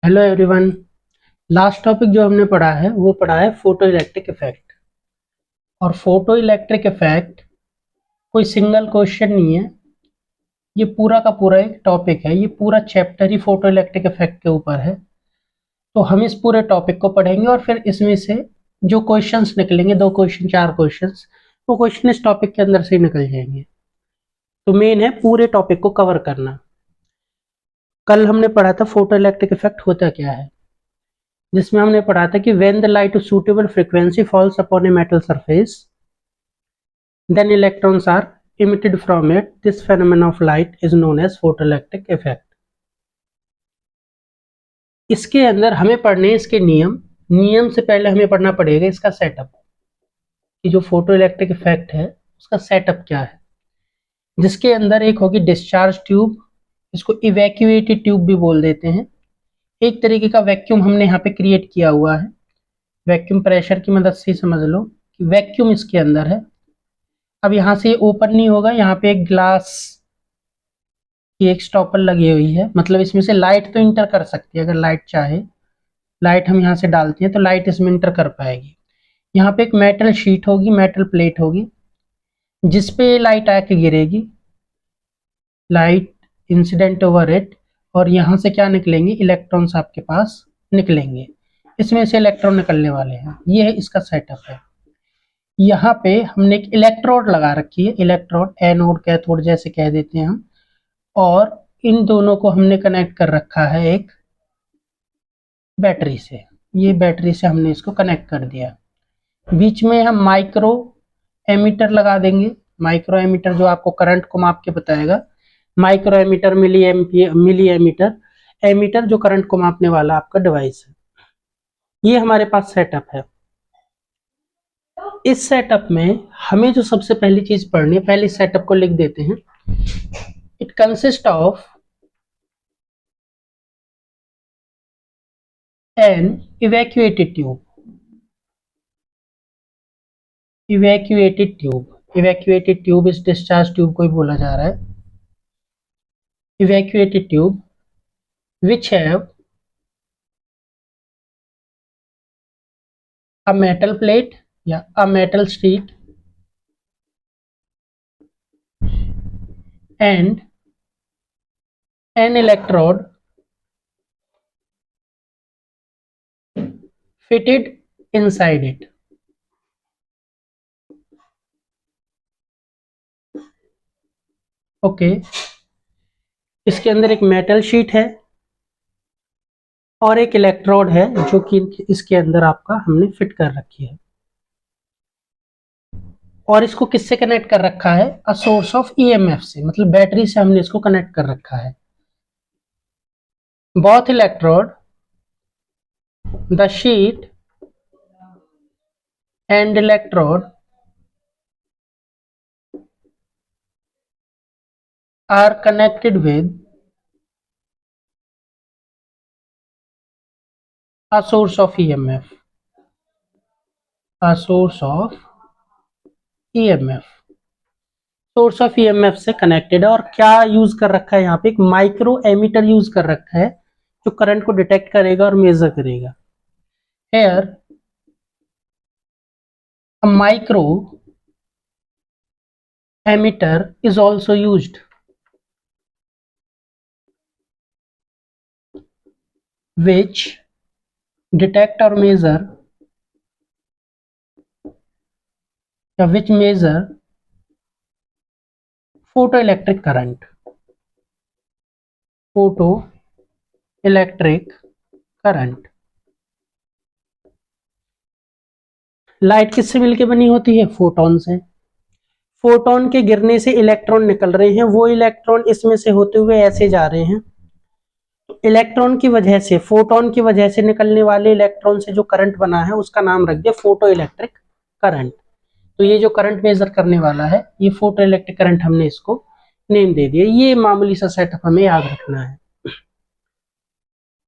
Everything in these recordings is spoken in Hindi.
Hello everyone. लास्ट टॉपिक जो हमने पढ़ा है वो पढ़ा है फोटो इलेक्ट्रिक इफेक्ट। और फोटो इलेक्ट्रिक इफेक्ट कोई सिंगल क्वेश्चन नहीं है, ये पूरा का पूरा एक टॉपिक है। ये पूरा चैप्टर ही फोटो इलेक्ट्रिक इफेक्ट के ऊपर है। तो हम इस पूरे टॉपिक को पढ़ेंगे और फिर इसमें से जो क्वेश्चंस निकलेंगे, 2 क्वेश्चन 4 क्वेश्चंस, वो क्वेश्चन इस टॉपिक के अंदर से ही निकल जाएंगे। तो मेन है पूरे टॉपिक को कवर करना। कल हमने पढ़ा था फोटो इलेक्ट्रिक इफेक्ट होता क्या है, जिसमें हमने पढ़ा था कि when the light of suitable frequency falls upon a metal surface, then electrons are emitted from it. This phenomenon of light is known as photoelectric effect. इसके अंदर हमें पढ़ने हैं इसके नियम। नियम से पहले हमें पढ़ना पड़ेगा इसका सेटअप, कि जो फोटो इलेक्ट्रिक इफेक्ट है उसका सेटअप क्या है। जिसके अंदर एक होगी डिस्चार्ज ट्यूब, इसको इवैक्यूएटेड ट्यूब भी बोल देते हैं। एक तरीके का वैक्यूम हमने यहाँ पे क्रिएट किया हुआ है। वैक्यूम प्रेशर की मदद से समझ लो कि वैक्यूम इसके अंदर है। अब यहाँ से ये ओपन नहीं होगा, यहाँ पे एक ग्लास की एक स्टॉपर लगी हुई है, मतलब इसमें से लाइट तो इंटर कर सकती है। अगर लाइट चाहे, लाइट हम यहाँ से डालते हैं तो लाइट इसमें इंटर कर पाएगी। यहाँ पे एक मेटल शीट होगी, मेटल प्लेट होगी, जिसपे लाइट आके गिरेगी, लाइट इंसिडेंट ओवर इट, और यहाँ से क्या निकलेंगे, इलेक्ट्रॉन्स आपके पास निकलेंगे। इसमें से इलेक्ट्रॉन निकलने वाले हैं। ये है इसका सेटअप है। यहाँ पे हमने एक इलेक्ट्रोड लगा रखी है, इलेक्ट्रोड, एनोड कैथोड जैसे कह देते हैं हम। और इन दोनों को हमने कनेक्ट कर रखा है एक बैटरी से। ये बैटरी से हमने इसको कनेक्ट कर दिया। बीच में हम माइक्रो एमीटर लगा देंगे। माइक्रो एमीटर जो आपको करंट को माप के बताएगा। Micro ammeter, milli ammeter, ammeter जो करंट को मापने वाला आपका डिवाइस है। ये हमारे पास सेटअप है। इस सेटअप में हमें जो सबसे पहली चीज पढ़नी है, पहले सेटअप को लिख देते हैं। It consist of an evacuated tube. Evacuated tube, evacuated tube इस डिस्चार्ज ट्यूब को ही बोला जा रहा है। Evacuated tube which have a metal plate या a metal sheet and an electrode fitted inside it. Okay, इसके अंदर एक मेटल शीट है और एक इलेक्ट्रोड है जो कि इसके अंदर आपका हमने फिट कर रखी है। और इसको किससे कनेक्ट कर रखा है, अ सोर्स ऑफ ईएमएफ से, मतलब बैटरी से हमने इसको कनेक्ट कर रखा है। Both electrode, the sheet and electrode are connected with a source of EMF. A source of EMF, source of EMF से कनेक्टेड है। और क्या यूज कर रखा है यहाँ पे, एक माइक्रो एमीटर यूज कर रखा है जो करंट को डिटेक्ट करेगा और मेजर करेगा। Here a micro ammeter is also used which detect or measure या which measure photoelectric current. Photoelectric current light किससे मिलके बनी होती है, फोटोन से। फोटोन के गिरने से इलेक्ट्रॉन निकल रहे हैं, वो इलेक्ट्रॉन इसमें से होते हुए ऐसे जा रहे हैं। इलेक्ट्रॉन की वजह से, फोटोन की वजह से निकलने वाले इलेक्ट्रॉन से जो करंट बना है उसका नाम रख दिया फोटो इलेक्ट्रिक करंट। तो ये जो करंट मेजर करने वाला है ये फोटो इलेक्ट्रिक करंट, हमने इसको नेम दे दिया। ये मामूली सा सेटअप हमें याद रखना है।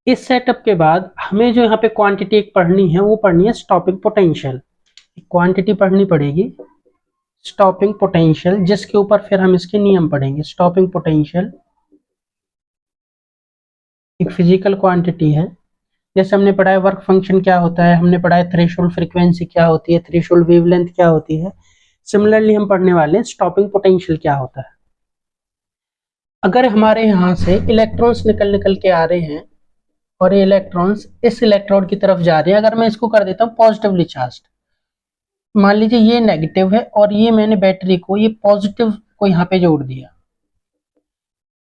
इस सेटअप के बाद हमें जो यहाँ पे क्वांटिटी एक पढ़नी है वो पढ़नी है स्टॉपिंग पोटेंशियल। क्वांटिटी पढ़नी पड़ेगी स्टॉपिंग पोटेंशियल, जिसके ऊपर फिर हम इसके नियम पढ़ेंगे। स्टॉपिंग पोटेंशियल एक फिजिकल क्वांटिटी है जैसे हमने पढ़ा है वर्क फंक्शन क्या होता है, हमने पढ़ा है थ्रेशोल्ड फ्रीक्वेंसी क्या होती है, थ्रेशोल्ड वेवलेंथ क्या होती है। सिमिलरली हम पढ़ने वाले हैं स्टॉपिंग पोटेंशियल क्या होता है। अगर हमारे यहाँ से इलेक्ट्रॉन्स निकल के आ रहे हैं और ये इलेक्ट्रॉन्स इस इलेक्ट्रोड की तरफ जा रहे हैं, अगर मैं इसको कर देता हूँ पॉजिटिवली चार्ज, मान लीजिए ये नेगेटिव है और ये मैंने बैटरी को ये पॉजिटिव को यहाँ पे जोड़ दिया,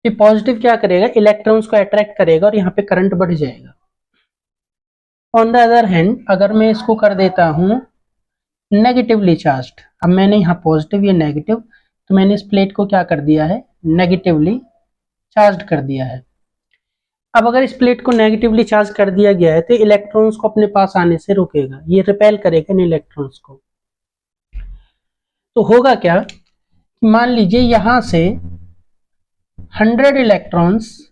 ये पॉजिटिव क्या करेगा, इलेक्ट्रॉन्स को अट्रैक्ट करेगा और यहाँ पे करंट बढ़ जाएगा। ऑन द अदर हैंड अगर मैं इसको कर देता हूँ नेगेटिवली चार्ज्ड, अब मैंने यहाँ पॉजिटिव ये नेगेटिव, तो मैंने इस प्लेट को क्या कर दिया है, नेगेटिवली चार्ज्ड कर दिया है। अब अगर इस प्लेट को नेगेटिवली चार्ज कर दिया गया है तो इलेक्ट्रॉन्स को अपने पास आने से रोकेगा, ये रिपेल करेगा इन इलेक्ट्रॉन्स को। तो होगा क्या, मान लीजिए यहां से 100 इलेक्ट्रॉन्स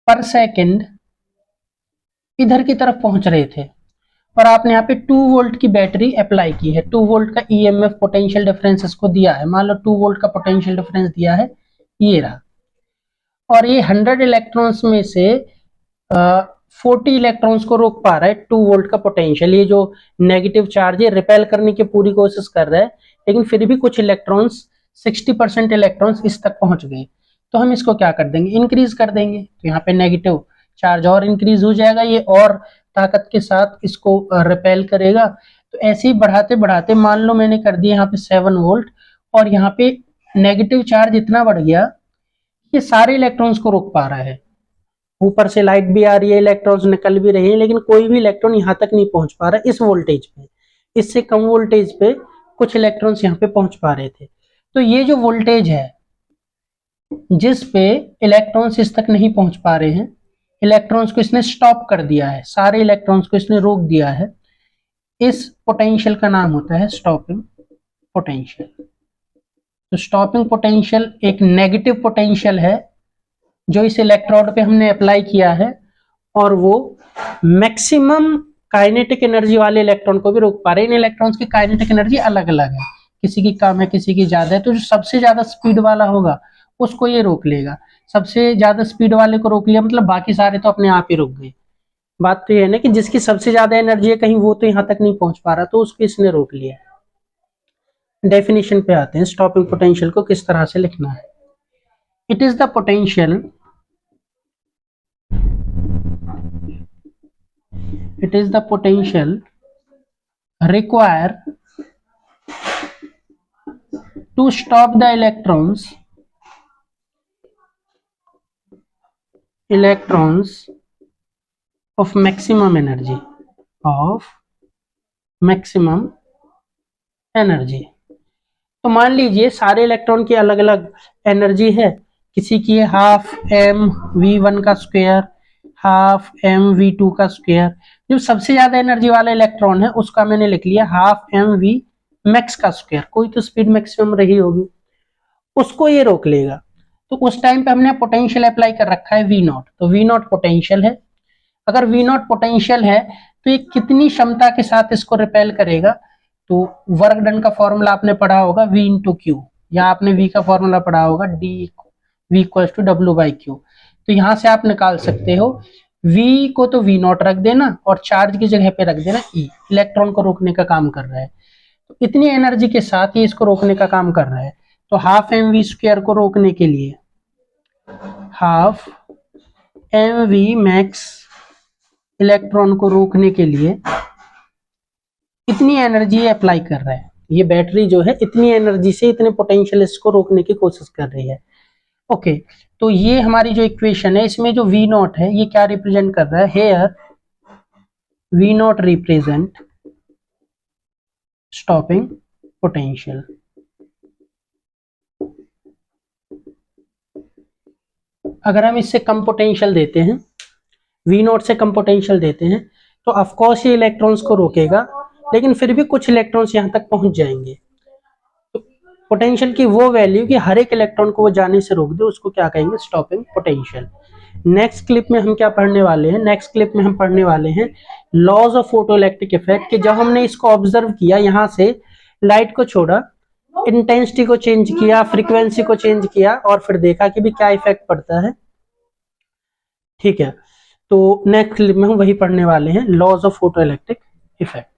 पर सेकंड इधर की तरफ पहुंच रहे थे और आपने यहाँ पे 2 वोल्ट की बैटरी अप्लाई की है, 2 वोल्ट का ईएमएफ पोटेंशियल डिफरेंस इसको दिया है, मान लो 2 वोल्ट का पोटेंशियल डिफरेंस दिया है, ये रहा। और ये 100 इलेक्ट्रॉन्स में से 40 इलेक्ट्रॉन्स को रोक पा रहा है 2 वोल्ट का पोटेंशियल, ये जो नेगेटिव चार्ज है रिपेल करने की पूरी कोशिश कर रहा है, लेकिन फिर भी कुछ इलेक्ट्रॉन्स 60% इलेक्ट्रॉन्स इस तक पहुंच गए। तो हम इसको क्या कर देंगे, इंक्रीज कर देंगे, तो यहाँ पे नेगेटिव चार्ज और इंक्रीज हो जाएगा, ये और ताकत के साथ इसको रिपेल करेगा। तो ऐसे ही बढ़ाते बढ़ाते मान लो मैंने कर दिया यहाँ पे 7 वोल्ट और यहाँ पे नेगेटिव चार्ज इतना बढ़ गया, ये सारे इलेक्ट्रॉन्स को रोक पा रहा है। ऊपर से लाइट भी आ रही है, इलेक्ट्रॉन्स निकल भी रहे हैं, लेकिन कोई भी इलेक्ट्रॉन यहाँ तक नहीं पहुंच पा रहा इस वोल्टेज पे, इससे कम वोल्टेज पे कुछ इलेक्ट्रॉन्स यहाँ पे पहुंच पा रहे थे। तो ये जो वोल्टेज है जिस पे इलेक्ट्रॉन्स इस तक नहीं पहुंच पा रहे हैं, इलेक्ट्रॉन्स को इसने स्टॉप कर दिया है, सारे इलेक्ट्रॉन्स को इसने रोक दिया है, इस पोटेंशियल का नाम होता है स्टॉपिंग पोटेंशियल। तो स्टॉपिंग पोटेंशियल एक नेगेटिव पोटेंशियल है जो इस इलेक्ट्रोड पे हमने अप्लाई किया है और वो मैक्सिमम काइनेटिक एनर्जी वाले इलेक्ट्रॉन को भी रोक पा रहे हैं। इन इलेक्ट्रॉन्स की काइनेटिक एनर्जी अलग अलग है, किसी की कम है किसी की ज्यादा है, तो जो सबसे ज्यादा स्पीड वाला होगा उसको ये रोक लेगा, सबसे ज्यादा स्पीड वाले को रोक लिया मतलब बाकी सारे तो अपने आप ही रुक गए। बात तो ये है ना कि जिसकी सबसे ज्यादा एनर्जी है कहीं वो तो यहाँ तक नहीं पहुंच पा रहा, तो उसको इसने रोक लिया। डेफिनेशन पे आते हैं, स्टॉपिंग पोटेंशियल को किस तरह से लिखना है। It is the potential, it is the potential required to stop the electrons of maximum energy, तो मान लीजिए सारे इलेक्ट्रॉन की अलग अलग एनर्जी है, किसी की है हाफ एम v1 का स्क्वायर, हाफ एम v2 का स्क्वायर। जो सबसे ज्यादा एनर्जी वाला इलेक्ट्रॉन है उसका मैंने लिख लिया हाफ एम वी मैक्स का स्क्वायर, कोई तो स्पीड मैक्सिमम रही होगी, उसको ये रोक लेगा। तो उस टाइम पे हमने पोटेंशियल अप्लाई कर रखा है V0, तो V0 पोटेंशियल है। अगर V0 पोटेंशियल है तो ये कितनी क्षमता के साथ इसको रिपेल करेगा, तो वर्क डन का फॉर्मूला आपने पढ़ा होगा V इंटू क्यू, या आपने V का फॉर्मूला पढ़ा होगा V equals to W by Q. तो यहां से आप निकाल सकते हो V को तो V0 रख देना और चार्ज की जगह पे रख देना E, इलेक्ट्रॉन को रोकने का काम कर रहा है। तो इतनी एनर्जी के साथ ये इसको रोकने का काम कर रहा है। तो हाफ एम वी स्क्वायर को रोकने के लिए half m v max electron को रोकने के लिए इतनी एनर्जी अप्लाई कर रहा है। ये बैटरी जो है इतनी एनर्जी से इतने पोटेंशियल इसको रोकने की कोशिश कर रही है। ओके, तो ये हमारी जो इक्वेशन है इसमें जो V0 है ये क्या रिप्रेजेंट कर रहा है, hair V0 represent stopping potential. अगर हम इससे कम पोटेंशियल देते हैं, V0 से कम पोटेंशियल देते हैं, तो ऑफकोर्स ये इलेक्ट्रॉन्स को रोकेगा, लेकिन फिर भी कुछ इलेक्ट्रॉन्स यहाँ तक पहुंच जाएंगे। पोटेंशियल की वो वैल्यू कि हर एक इलेक्ट्रॉन को वो जाने से रोक दे, उसको क्या कहेंगे, स्टॉपिंग पोटेंशियल। नेक्स्ट क्लिप में हम क्या पढ़ने वाले हैं, नेक्स्ट क्लिप में हम पढ़ने वाले हैं लॉज ऑफ फोटोइलेक्ट्रिक इफेक्ट, कि जब हमने इसको ऑब्जर्व किया, यहाँ से लाइट को छोड़ा, इंटेंसिटी को चेंज किया, फ्रीक्वेंसी को चेंज किया और फिर देखा कि भी क्या इफेक्ट पड़ता है। ठीक है, तो नेक्स्ट क्लिप में हम वही पढ़ने वाले हैं, laws of photoelectric effect.